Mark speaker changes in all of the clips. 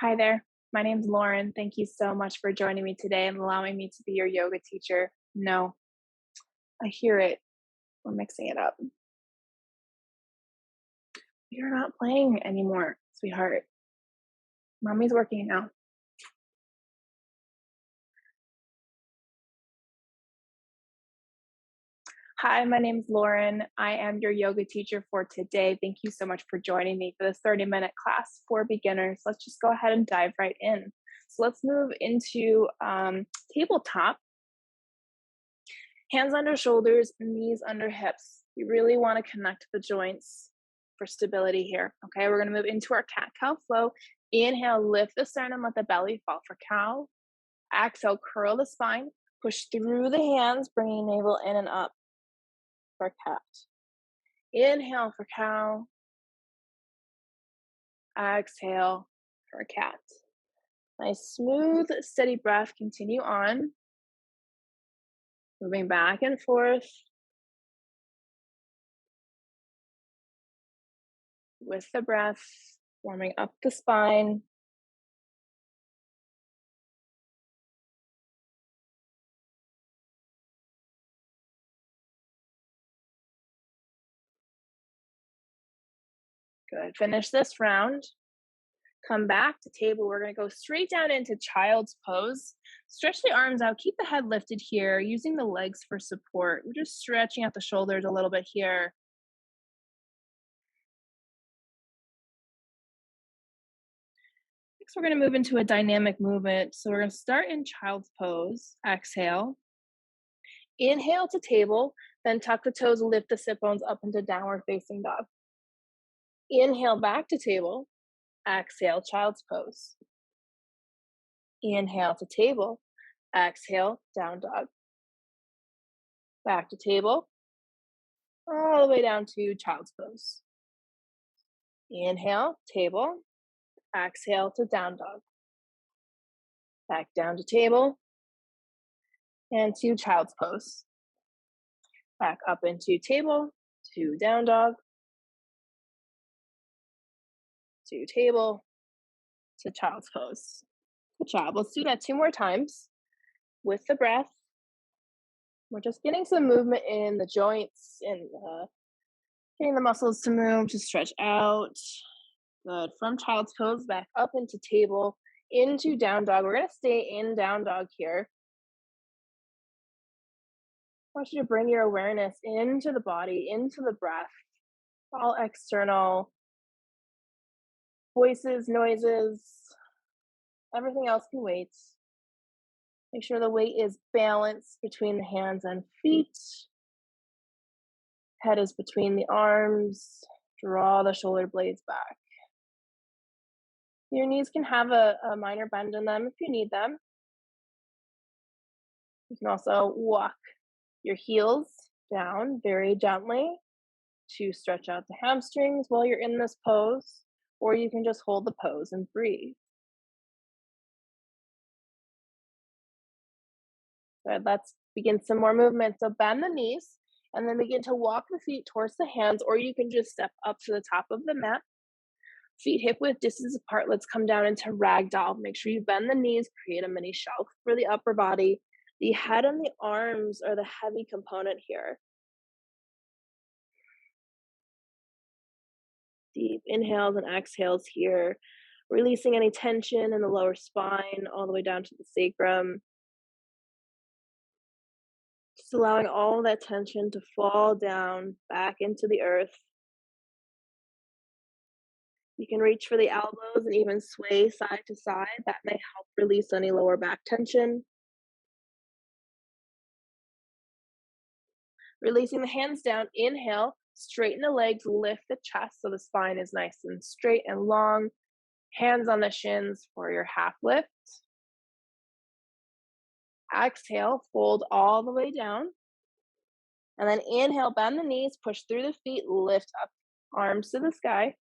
Speaker 1: Hi there. My name's Lauren. Thank you so much for joining me today and allowing me to be your yoga teacher. No, I hear it. We're mixing it up. You're not playing anymore, sweetheart. Mommy's working now. Hi, my name's Lauren. I am your yoga teacher for today. Thank you so much for joining me for this 30-minute class for beginners. Let's just go ahead and dive right in. So let's move into tabletop. Hands under shoulders, knees under hips. You really want to connect the joints for stability here. Okay, we're going to move into our cat-cow flow. Inhale, lift the sternum, let the belly fall for cow. Exhale, curl the spine, push through the hands, bringing navel in and up for cat. Inhale for cow. Exhale for cat. Nice, smooth, steady breath. Continue on. Moving back and forth with the breath, warming up the spine. Good. Finish this round. Come back to table. We're going to go straight down into child's pose. Stretch the arms out. Keep the head lifted here, using the legs for support. We're just stretching out the shoulders a little bit here. Next, we're going to move into a dynamic movement. So we're going to start in child's pose. Exhale. Inhale to table, then tuck the toes, lift the sit bones up into downward facing dog. Inhale back to table. Exhale, child's pose. Inhale to table. Exhale, down dog. Back to table. All the way down to child's pose. Inhale, table. Exhale to down dog. Back down to table. And to child's pose. Back up into table, to down dog. To table, to child's pose. Good job. Let's do that 2 more times with the breath. We're just getting some movement in the joints and getting the muscles to move, to stretch out. Good. From child's pose, back up into table, into down dog. We're going to stay in down dog here. I want you to bring your awareness into the body, into the breath, all external voices, noises, everything else can wait. Make sure the weight is balanced between the hands and feet. Head is between the arms. Draw the shoulder blades back. Your knees can have a minor bend in them if you need them. You can also walk your heels down very gently to stretch out the hamstrings while you're in this pose, or you can just hold the pose and breathe. Good, let's begin some more movement. So bend the knees and then begin to walk the feet towards the hands, or you can just step up to the top of the mat. Feet hip width distance apart. Let's come down into Ragdoll. Make sure you bend the knees, create a mini shelf for the upper body. The head and the arms are the heavy component here. Deep inhales and exhales here, releasing any tension in the lower spine all the way down to the sacrum. Just allowing all that tension to fall down back into the earth. You can reach for the elbows and even sway side to side. That may help release any lower back tension. Releasing the hands down, inhale, straighten the legs, lift the chest so the spine is nice and straight and long. Hands on the shins for your half lift. Exhale, fold all the way down. And then inhale, bend the knees, push through the feet, lift up, arms to the sky.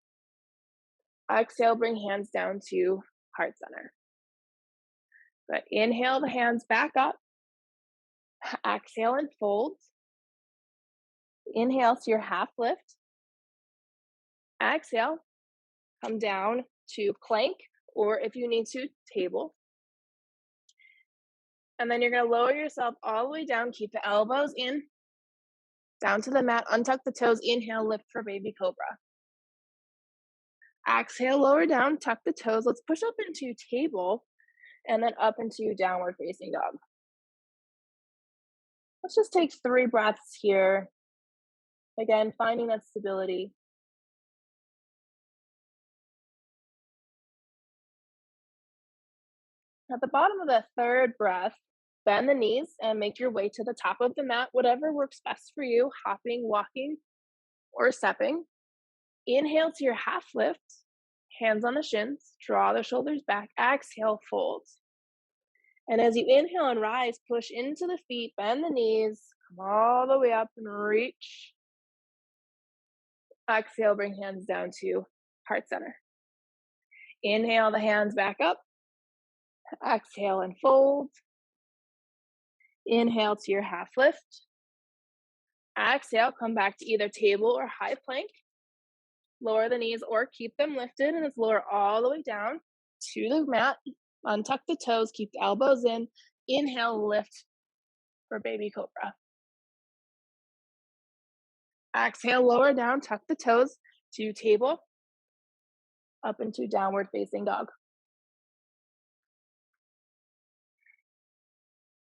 Speaker 1: Exhale, bring hands down to heart center. Good. Inhale the hands back up. Exhale and fold. Inhale to your half lift. Exhale, come down to plank or if you need to, table. And then you're gonna lower yourself all the way down, keep the elbows in, down to the mat, untuck the toes, inhale, lift for baby cobra. Exhale, lower down, tuck the toes. Let's push up into table and then up into downward facing dog. Let's just take 3 breaths here. Again, finding that stability. At the bottom of the 3rd breath, bend the knees and make your way to the top of the mat, whatever works best for you, hopping, walking, or stepping. Inhale to your half lift, hands on the shins, draw the shoulders back, exhale, fold. And as you inhale and rise, push into the feet, bend the knees, come all the way up and reach. Exhale, bring hands down to heart center. Inhale the hands back up. Exhale and fold. Inhale to your half lift. Exhale, come back to either table or high plank. Lower the knees or keep them lifted, and it's lower all the way down to the mat. Untuck the toes, keep the elbows in. Inhale, lift for baby cobra. Exhale, lower down, tuck the toes to table, up into downward facing dog.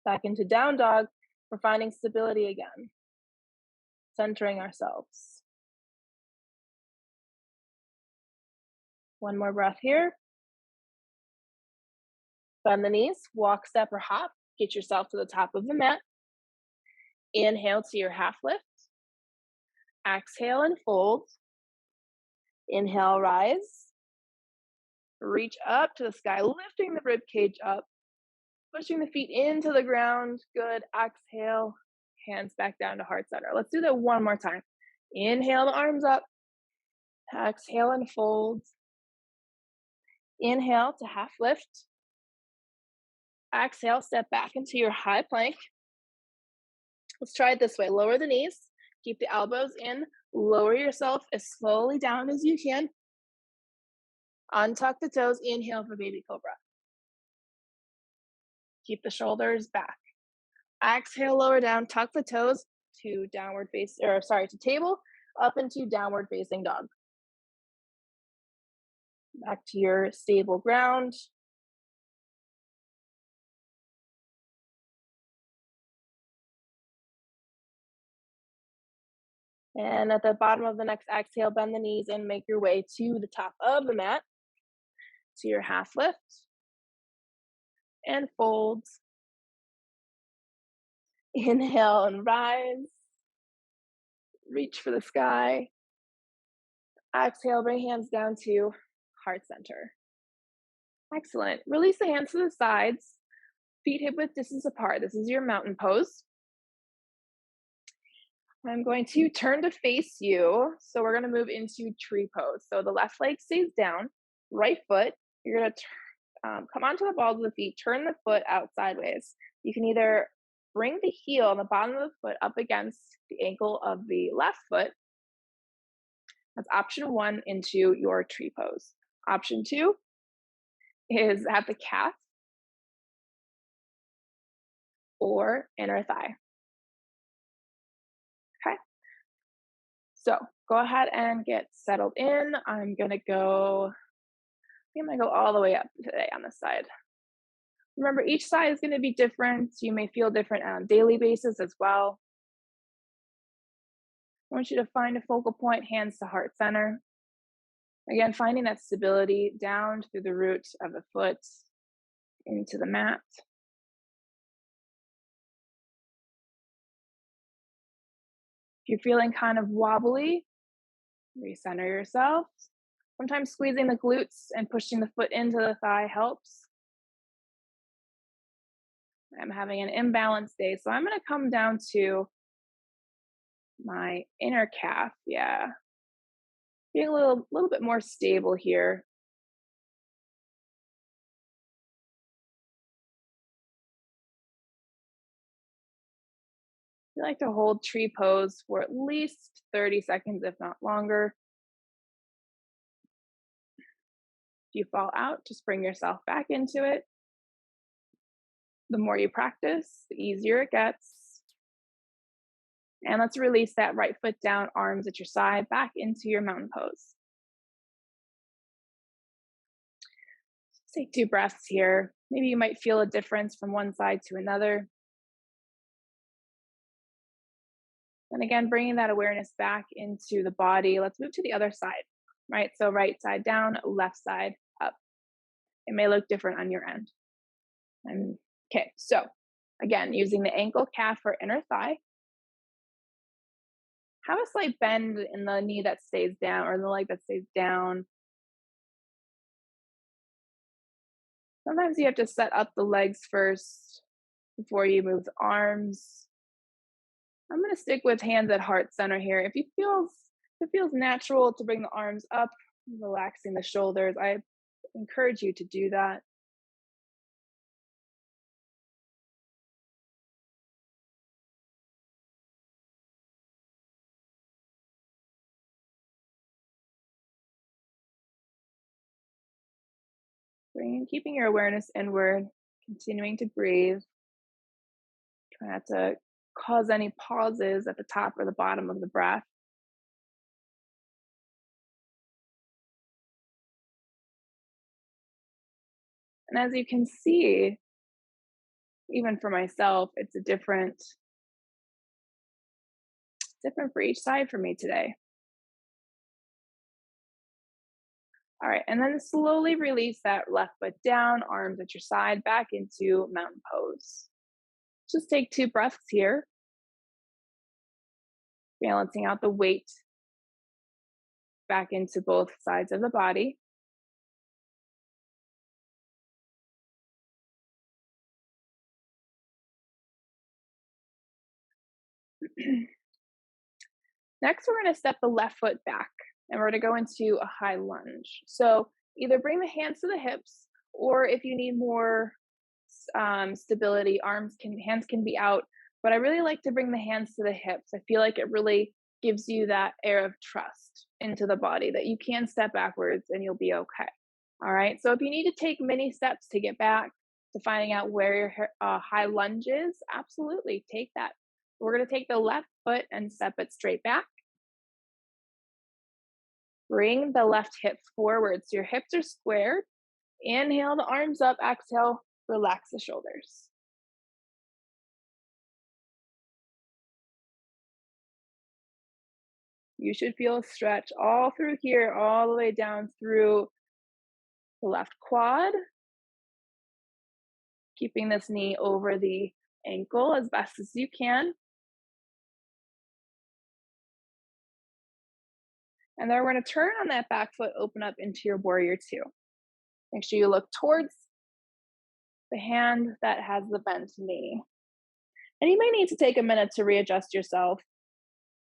Speaker 1: Back into down dog. We're finding stability again, centering ourselves. One more breath here. Bend the knees, walk, step, or hop. Get yourself to the top of the mat. Inhale to your half lift. Exhale and fold. Inhale, rise. Reach up to the sky, lifting the rib cage up. Pushing the feet into the ground. Good. Exhale. Hands back down to heart center. Let's do that one more time. Inhale the arms up. Exhale and fold. Inhale to half lift. Exhale, step back into your high plank. Let's try it this way. Lower the knees. Keep the elbows in. Lower yourself as slowly down as you can. Untuck the toes. Inhale for baby cobra. Keep the shoulders back. Exhale, lower down, tuck the toes to to table, up into downward facing dog. Back to your stable ground. And at the bottom of the next exhale, bend the knees and make your way to the top of the mat, to your half lift, and fold. Inhale and rise. Reach for the sky. Exhale, bring hands down to heart center. Excellent. Release the hands to the sides, feet hip width distance apart. This is your mountain pose. I'm going to turn to face you. So we're going to move into tree pose. So the left leg stays down, right foot. You're going to come onto the balls of the feet, turn the foot out sideways. You can either bring the heel on the bottom of the foot up against the ankle of the left foot. That's option 1 into your tree pose. Option 2 is at the calf or inner thigh. Okay. So go ahead and get settled in. I'm gonna go all the way up today on this side. Remember, each side is gonna be different. You may feel different on a daily basis as well. I want you to find a focal point, hands to heart center. Again, finding that stability down through the root of the foot into the mat. If you're feeling kind of wobbly, recenter yourself. Sometimes squeezing the glutes and pushing the foot into the thigh helps. I'm having an imbalanced day, so I'm going to come down to my inner calf. Yeah. Being a little bit more stable here. I like to hold tree pose for at least 30 seconds, if not longer. If you fall out, just bring yourself back into it. The more you practice, the easier it gets. And let's release that right foot down, arms at your side, back into your mountain pose. Take 2 breaths here. Maybe you might feel a difference from one side to another. And again, bringing that awareness back into the body. Let's move to the other side, right? So right side down, left side up. It may look different on your end. And okay, so again, using the ankle, calf, or inner thigh. Have a slight bend in the knee that stays down or the leg that stays down. Sometimes you have to set up the legs first before you move the arms. I'm going to stick with hands at heart center here. If it feels natural to bring the arms up, relaxing the shoulders, I encourage you to do that. Keeping your awareness inward, continuing to breathe. Try not to cause any pauses at the top or the bottom of the breath. And as you can see, even for myself, it's different for each side for me today. All right, and then slowly release that left foot down, arms at your side, back into mountain pose. Just take 2 breaths here, balancing out the weight back into both sides of the body. Next, we're going to step the left foot back and we're going to go into a high lunge. So either bring the hands to the hips, or if you need more stability, hands can be out. But I really like to bring the hands to the hips. I feel like it really gives you that air of trust into the body that you can step backwards and you'll be okay. All right. So if you need to take many steps to get back to finding out where your high lunge is, absolutely take that. We're going to take the left foot and step it straight back. Bring the left hip forward so your hips are squared. Inhale the arms up, exhale, relax the shoulders. You should feel a stretch all through here, all the way down through the left quad. Keeping this knee over the ankle as best as you can. And then we're going to turn on that back foot, open up into your warrior 2. Make sure you look towards the hand that has the bent knee. And you may need to take a minute to readjust yourself.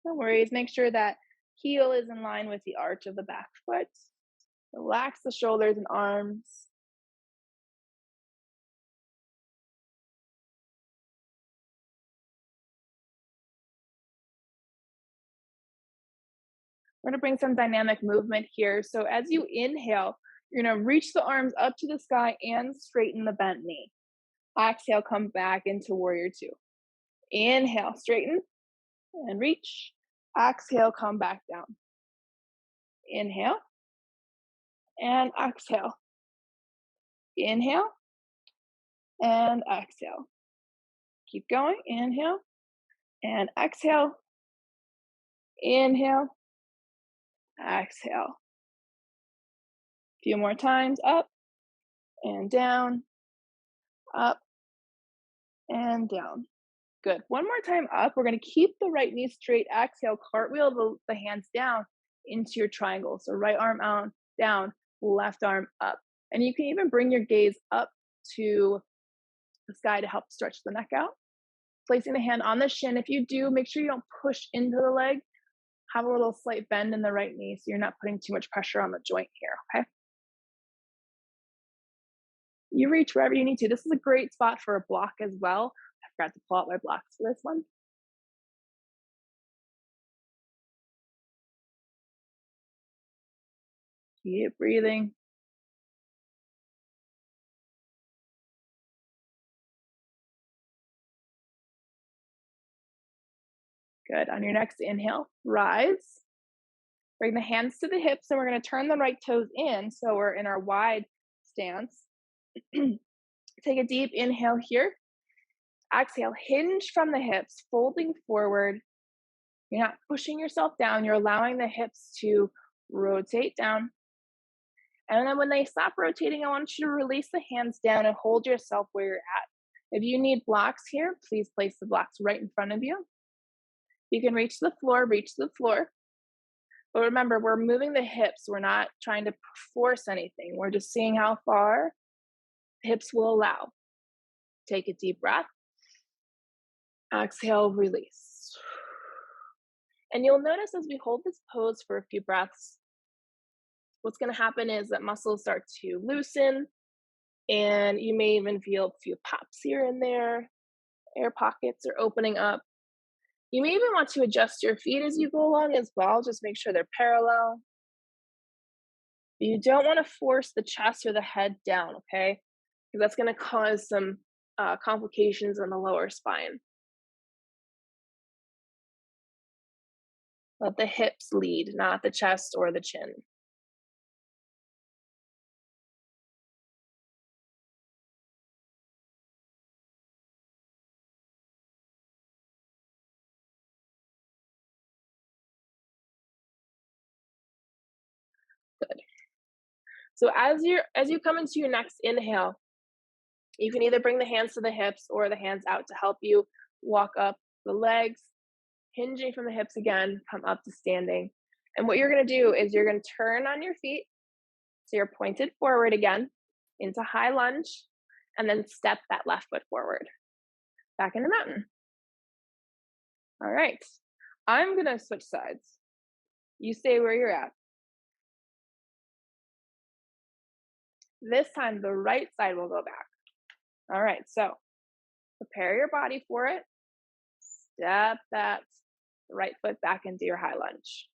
Speaker 1: No worries. Make sure that heel is in line with the arch of the back foot. Relax the shoulders and arms. We're going to bring some dynamic movement here. So as you inhale, you're going to reach the arms up to the sky and straighten the bent knee. Exhale, come back into warrior 2. Inhale, straighten and reach. Exhale, come back down. Inhale and exhale. Inhale and exhale. Keep going. Inhale and exhale. Inhale, exhale. A few more times. Up and down. Up and down. Good. One more time up. We're going to keep the right knee straight. Exhale, cartwheel the hands down into your triangle. So right arm out, down, left arm up. And you can even bring your gaze up to the sky to help stretch the neck out. Placing the hand on the shin. If you do, make sure you don't push into the leg. Have a little slight bend in the right knee so you're not putting too much pressure on the joint here, okay? You reach wherever you need to. This is a great spot for a block as well. I forgot to pull out my blocks for this one. Keep breathing. Good. On your next inhale, rise. Bring the hands to the hips, and we're going to turn the right toes in so we're in our wide stance. Take a deep inhale here. Exhale, hinge from the hips, folding forward. You're not pushing yourself down. You're allowing the hips to rotate down. And then when they stop rotating, I want you to release the hands down and hold yourself where you're at. If you need blocks here, please place the blocks right in front of you. You can reach the floor, reach the floor. But remember, we're moving the hips. We're not trying to force anything. We're just seeing how far hips will allow. Take a deep breath. Exhale, release. And you'll notice as we hold this pose for a few breaths, what's going to happen is that muscles start to loosen, and you may even feel a few pops here and there. Air pockets are opening up. You may even want to adjust your feet as you go along as well. Just make sure they're parallel. You don't want to force the chest or the head down, okay? Because that's going to cause some complications in the lower spine. Let the hips lead, not the chest or the chin. Good. So as you come into your next inhale, you can either bring the hands to the hips or the hands out to help you walk up the legs, hinging from the hips again, come up to standing. And what you're going to do is you're going to turn on your feet. So you're pointed forward again into high lunge, and then step that left foot forward. Back into mountain. All right. I'm going to switch sides. You stay where you're at. This time, the right side will go back. All right. So prepare your body for it. Step that right foot back into your high lunge.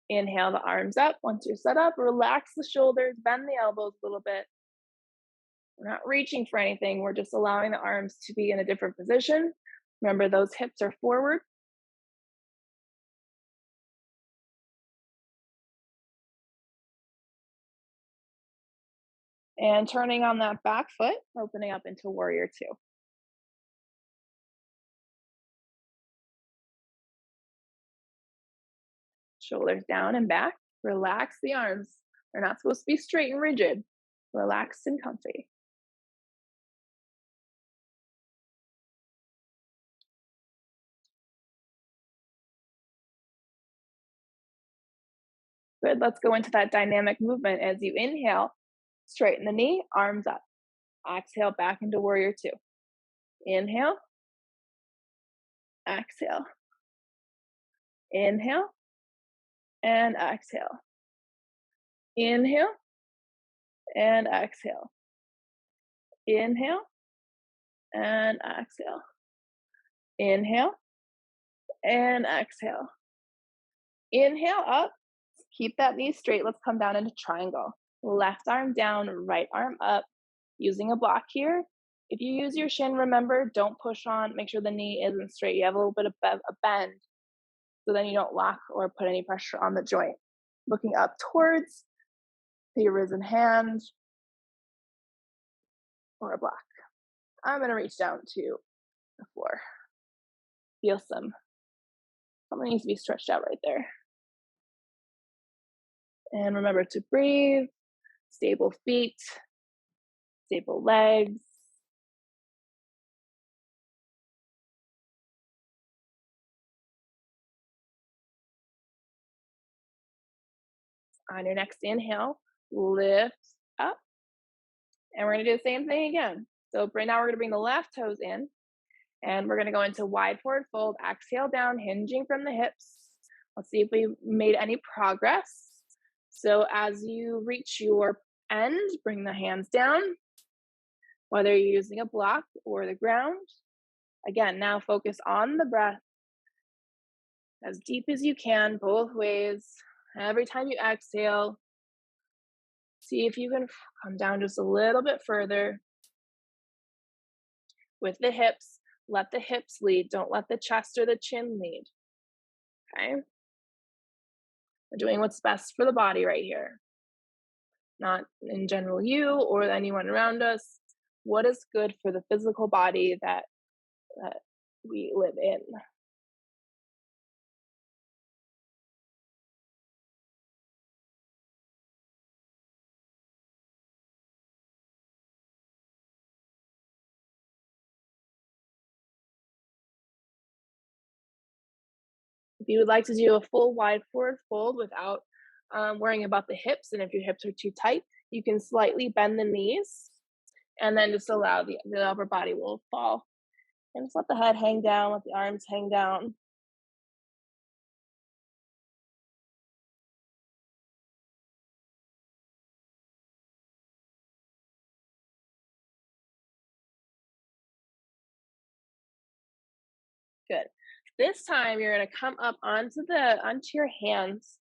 Speaker 1: Inhale the arms up. Once you're set up, relax the shoulders, bend the elbows a little bit. We're not reaching for anything. We're just allowing the arms to be in a different position. Remember, those hips are forward. And turning on that back foot, opening up into warrior two. Shoulders down and back. Relax the arms. They're not supposed to be straight and rigid. Relaxed and comfy. Good. Let's go into that dynamic movement. As you inhale, straighten the knee, arms up. Exhale back into warrior two. Inhale. Exhale. Inhale. And exhale. Inhale. And exhale. Inhale. And exhale. Inhale. And exhale. Inhale up. Keep that knee straight. Let's come down into triangle. Left arm down, right arm up. Using a block here. If you use your shin, remember, don't push on. Make sure the knee isn't straight. You have a little bit of a bend, so then you don't lock or put any pressure on the joint. Looking up towards the arisen hand or a block. I'm going to reach down to the floor. Feel something needs to be stretched out right there. And remember to breathe. Stable feet, stable legs. On your next inhale, lift up. And we're going to do the same thing again. So right now we're going to bring the left toes in. And we're going to go into wide forward fold. Exhale down, hinging from the hips. Let's see if we made any progress. So as you reach your end, bring the hands down, whether you're using a block or the ground. Again, now focus on the breath as deep as you can, both ways. Every time you exhale, see if you can come down just a little bit further. with the hips. Let the hips lead. Don't let the chest or the chin lead. Okay? We're doing what's best for the body right here. Not in general you or anyone around us. What is good for the physical body that we live in? If you would like to do a full wide forward fold without worrying about the hips, and if your hips are too tight, you can slightly bend the knees and then just allow the upper body will fall. And just let the head hang down, let the arms hang down. Good. This time you're gonna come up onto your hands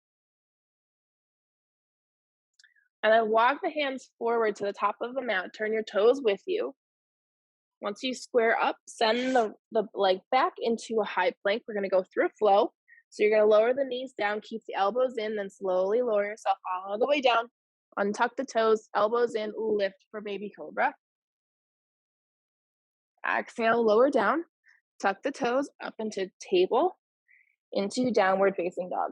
Speaker 1: and then walk the hands forward to the top of the mat. Turn your toes with you. Once you square up, send the leg back into a high plank. We're gonna go through a flow. So you're gonna lower the knees down, keep the elbows in, then slowly lower yourself all the way down. Untuck the toes, elbows in, lift for baby cobra. Exhale, lower down. Tuck the toes up into table, into downward facing dog.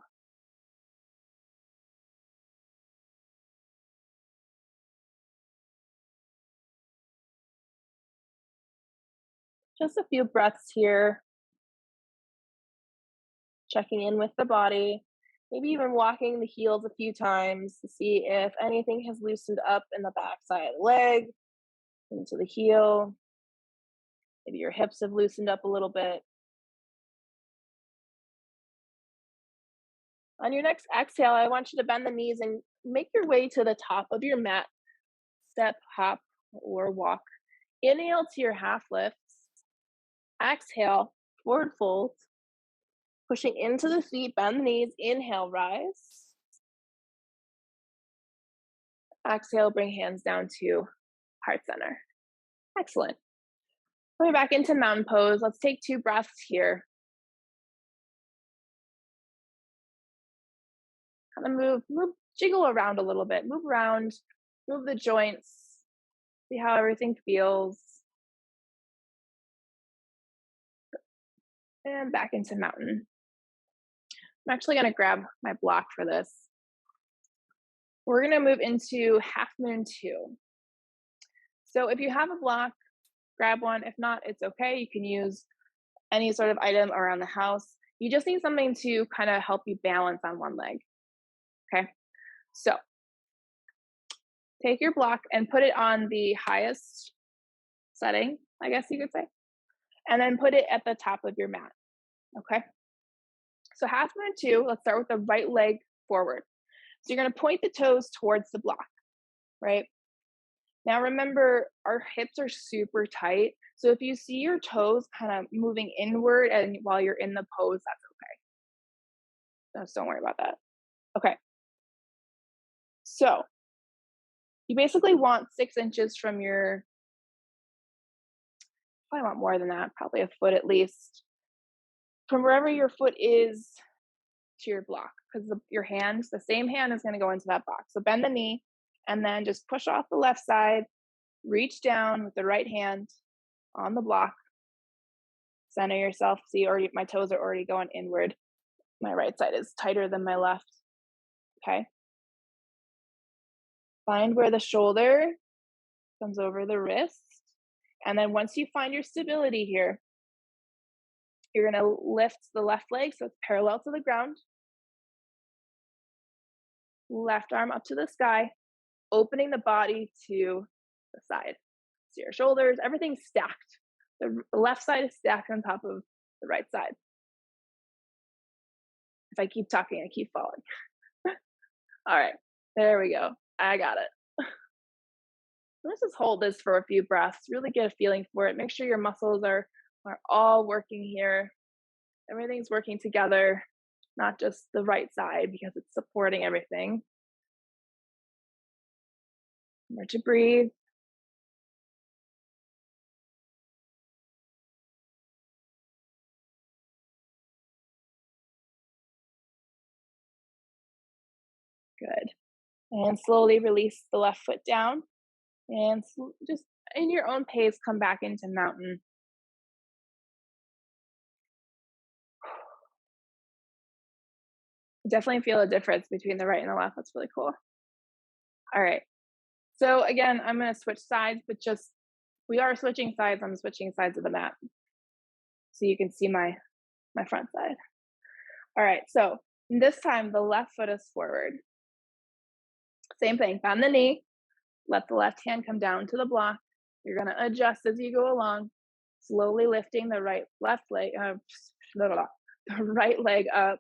Speaker 1: Just a few breaths here, checking in with the body. Maybe even walking the heels a few times to see if anything has loosened up in the back side of the leg, into the heel. Maybe your hips have loosened up a little bit. On your next exhale, I want you to bend the knees and make your way to the top of your mat. Step, hop, or walk. Inhale to your half lifts. Exhale, forward fold. Pushing into the feet, bend the knees. Inhale, rise. Exhale, bring hands down to heart center. Excellent. Coming back into mountain pose. Let's take 2 breaths here. Kind of move, jiggle around a little bit. Move around, move the joints. See how everything feels. And back into mountain. I'm actually going to grab my block for this. We're going to move into half moon 2. So if you have a block, grab one. If not, it's okay. You can use any sort of item around the house. You just need something to kind of help you balance on one leg. Okay. So take your block and put it on the highest setting, I guess you could say, and then put it at the top of your mat. Okay. So half moon 2, let's start with the right leg forward. So you're going to point the toes towards the block, right? Now remember, our hips are super tight. So if you see your toes kind of moving inward and while you're in the pose, that's okay. Just don't worry about that. Okay. So you basically want 6 inches from your, probably want more than that, probably a foot at least, from wherever your foot is to your block, because your hand, the same hand is going to go into that box. So bend the knee and then just push off the left side, reach down with the right hand on the block, center yourself. See, already my toes are already going inward. My right side is tighter than my left. Okay. Find where the shoulder comes over the wrist. And then once you find your stability here, you're going to lift the left leg so it's parallel to the ground. Left arm up to the sky, opening the body to the side. So your shoulders, everything's stacked. The left side is stacked on top of the right side. If I keep talking, I keep falling. All right, there we go. I got it. Let's just hold this for a few breaths, really get a feeling for it. Make sure your muscles are all working here. Everything's working together, not just the right side because it's supporting everything. Remember to breathe. Good. And slowly release the left foot down and just in your own pace, come back into mountain. Definitely feel a difference between the right and the left. That's really cool. All right. So again, I'm going to switch sides, but just we are switching sides. I'm switching sides of the mat so you can see my front side. All right. So this time the left foot is forward. Same thing. Bend the knee. Let the left hand come down to the block. You're going to adjust as you go along, slowly lifting the the right leg up.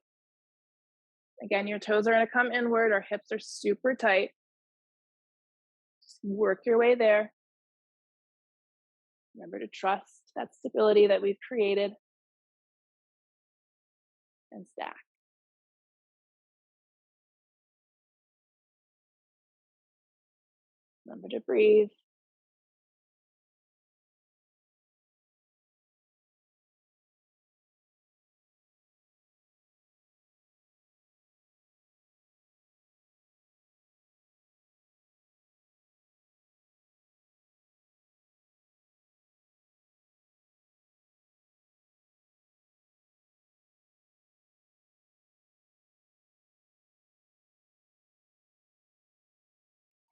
Speaker 1: Again, your toes are going to come inward. Our hips are super tight. Just work your way there. Remember to trust that stability that we've created and stack. Remember to breathe.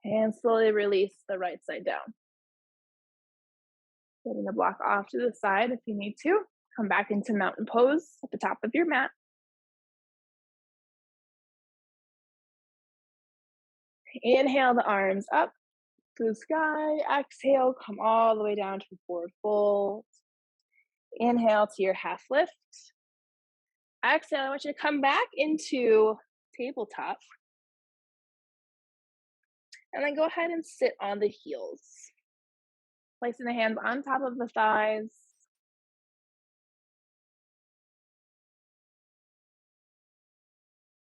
Speaker 1: And slowly release the right side down. Getting the block off to the side if you need to. Come back into mountain pose at the top of your mat. Inhale the arms up to the sky. Exhale, come all the way down to forward fold. Inhale to your half lift. Exhale, I want you to come back into tabletop. And then go ahead and sit on the heels. Placing the hands on top of the thighs.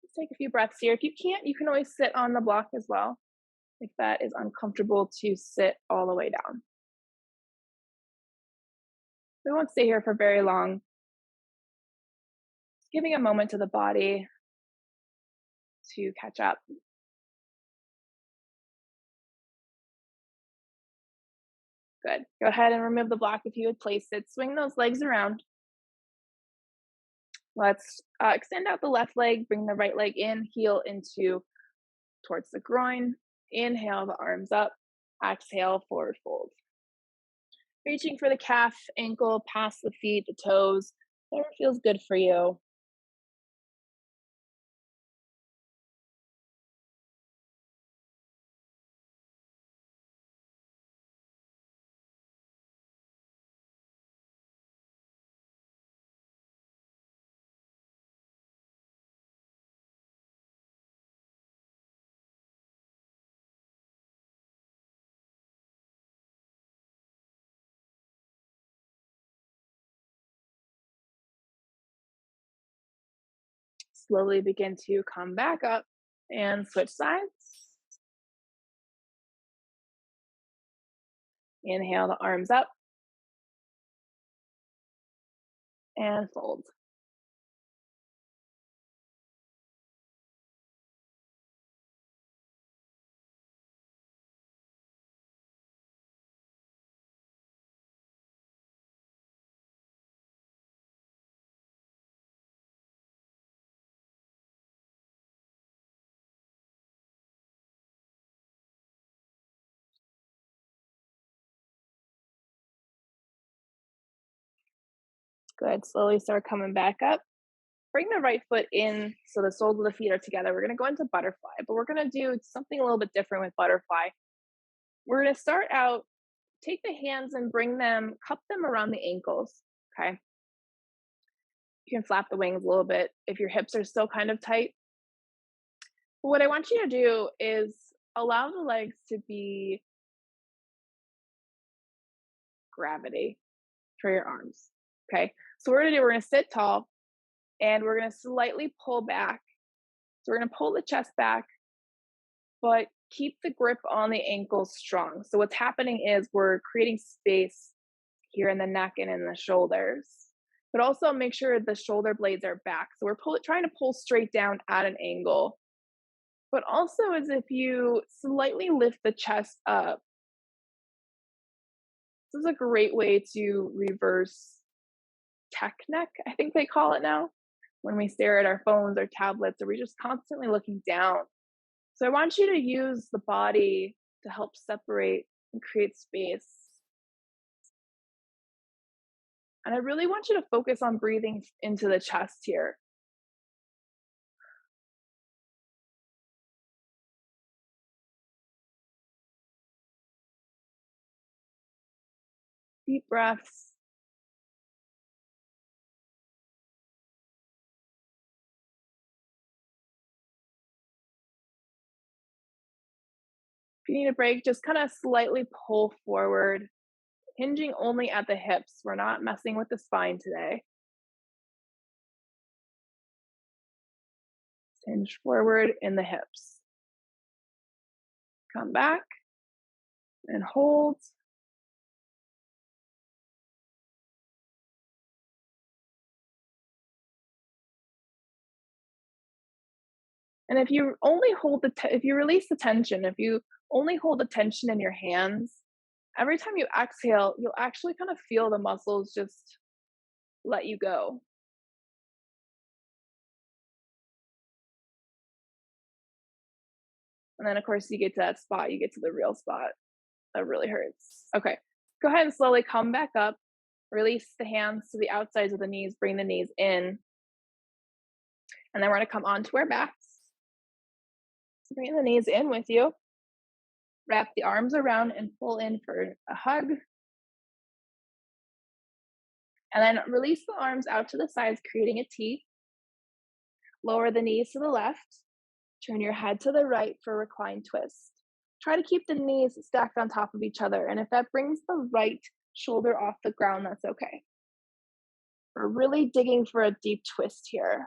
Speaker 1: Just take a few breaths here. If you can't, you can always sit on the block as well, if that is uncomfortable to sit all the way down. We won't stay here for very long. Just giving a moment to the body to catch up. Good. Go ahead and remove the block if you had placed it. Swing those legs around. Let's extend out the left leg, bring the right leg in, heel into towards the groin. Inhale the arms up. Exhale, forward fold. Reaching for the calf, ankle, past the feet, the toes, whatever feels good for you. Slowly begin to come back up and switch sides. Inhale the arms up and fold. Good. Slowly start coming back up. Bring the right foot in so the soles of the feet are together. We're going to go into butterfly, but we're going to do something a little bit different with butterfly. We're going to start out, take the hands and bring them, cup them around the ankles. Okay. You can flap the wings a little bit if your hips are still kind of tight. But what I want you to do is allow the legs to be gravity for your arms. Okay. So we're going to sit tall and we're going to slightly pull back. So we're going to pull the chest back, but keep the grip on the ankles strong. So what's happening is we're creating space here in the neck and in the shoulders, but also make sure the shoulder blades are back. So we're trying to pull straight down at an angle. but also as if you slightly lift the chest up. This is a great way to reverse tech neck, I think they call it now, when we stare at our phones or tablets, or we're just constantly looking down. So I want you to use the body to help separate and create space. And I really want you to focus on breathing into the chest here. Deep breaths. If you need a break, just kind of slightly pull forward, hinging only at the hips. We're not messing with the spine today. Hinge forward in the hips. Come back and hold. And if you only hold if you release the tension, if you only hold the tension in your hands, every time you exhale, you'll actually kind of feel the muscles just let you go. And then, of course, you get to that spot, you get to the real spot that really hurts. Okay, go ahead and slowly come back up. Release the hands to the outsides of the knees, bring the knees in. And then we're going to come onto our backs. So bring the knees in with you. Wrap the arms around and pull in for a hug. And then release the arms out to the sides, creating a T. Lower the knees to the left. Turn your head to the right for recline twist. Try to keep the knees stacked on top of each other. And if that brings the right shoulder off the ground, that's okay. We're really digging for a deep twist here.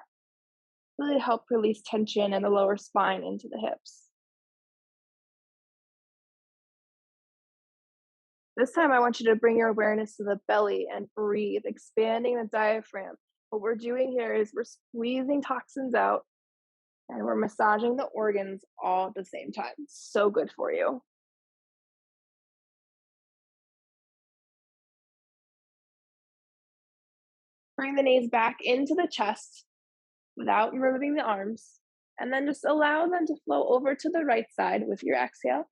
Speaker 1: Really help release tension in the lower spine into the hips. This time, I want you to bring your awareness to the belly and breathe, expanding the diaphragm. What we're doing here is we're squeezing toxins out and we're massaging the organs all at the same time. So good for you. Bring the knees back into the chest without removing the arms. And then just allow them to flow over to the right side with your exhale.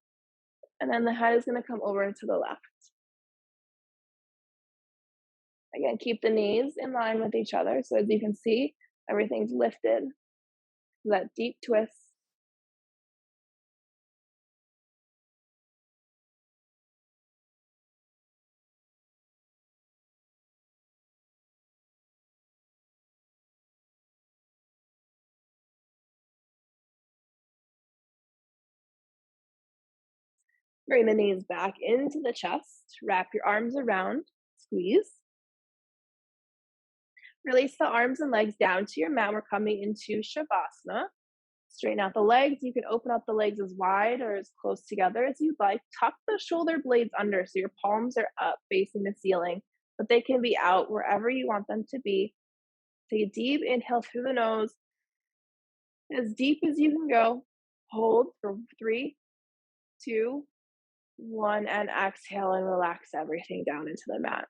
Speaker 1: And then the head is going to come over to the left. Again, keep the knees in line with each other. So as you can see, everything's lifted. That deep twist. Bring the knees back into the chest. Wrap your arms around. Squeeze. Release the arms and legs down to your mat. We're coming into Shavasana. Straighten out the legs. You can open up the legs as wide or as close together as you'd like. Tuck the shoulder blades under so your palms are up facing the ceiling, but they can be out wherever you want them to be. Take a deep inhale through the nose, as deep as you can go. Hold for 3, 2, 1, and exhale and relax everything down into the mat.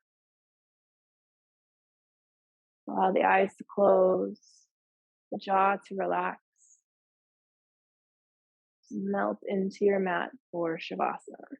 Speaker 1: Allow the eyes to close, the jaw to relax. Melt into your mat for Shavasana.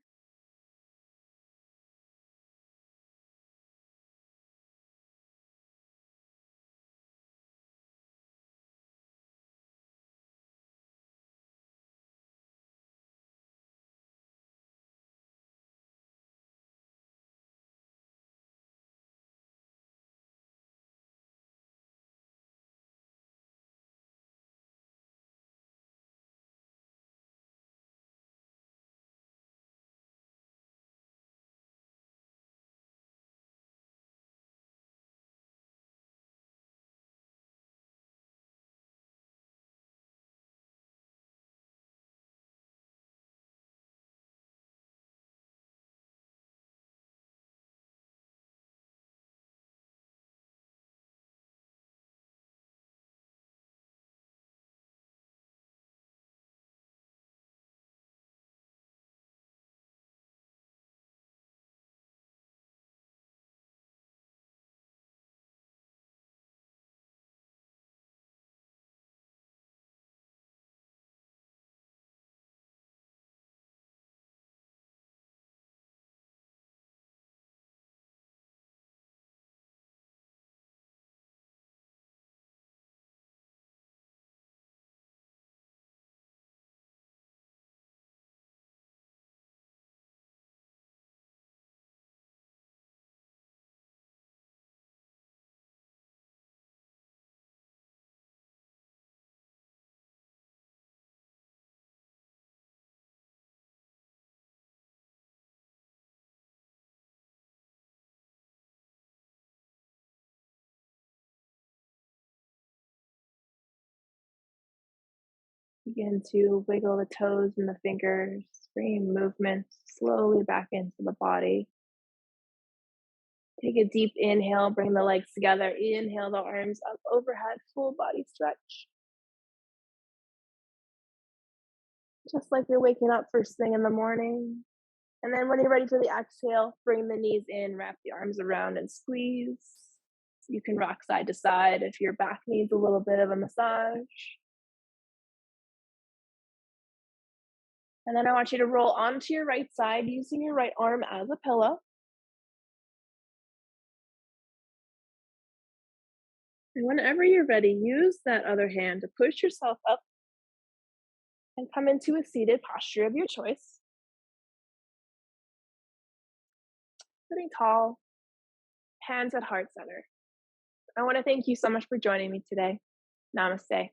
Speaker 1: Begin to wiggle the toes and the fingers, bringing movement slowly back into the body. Take a deep inhale, bring the legs together. Inhale the arms up overhead, full body stretch. Just like you're waking up first thing in the morning. And then when you're ready for the exhale, bring the knees in, wrap the arms around and squeeze. You can rock side to side if your back needs a little bit of a massage. And then I want you to roll onto your right side using your right arm as a pillow. And whenever you're ready, use that other hand to push yourself up and come into a seated posture of your choice. Sitting tall, hands at heart center. I want to thank you so much for joining me today. Namaste.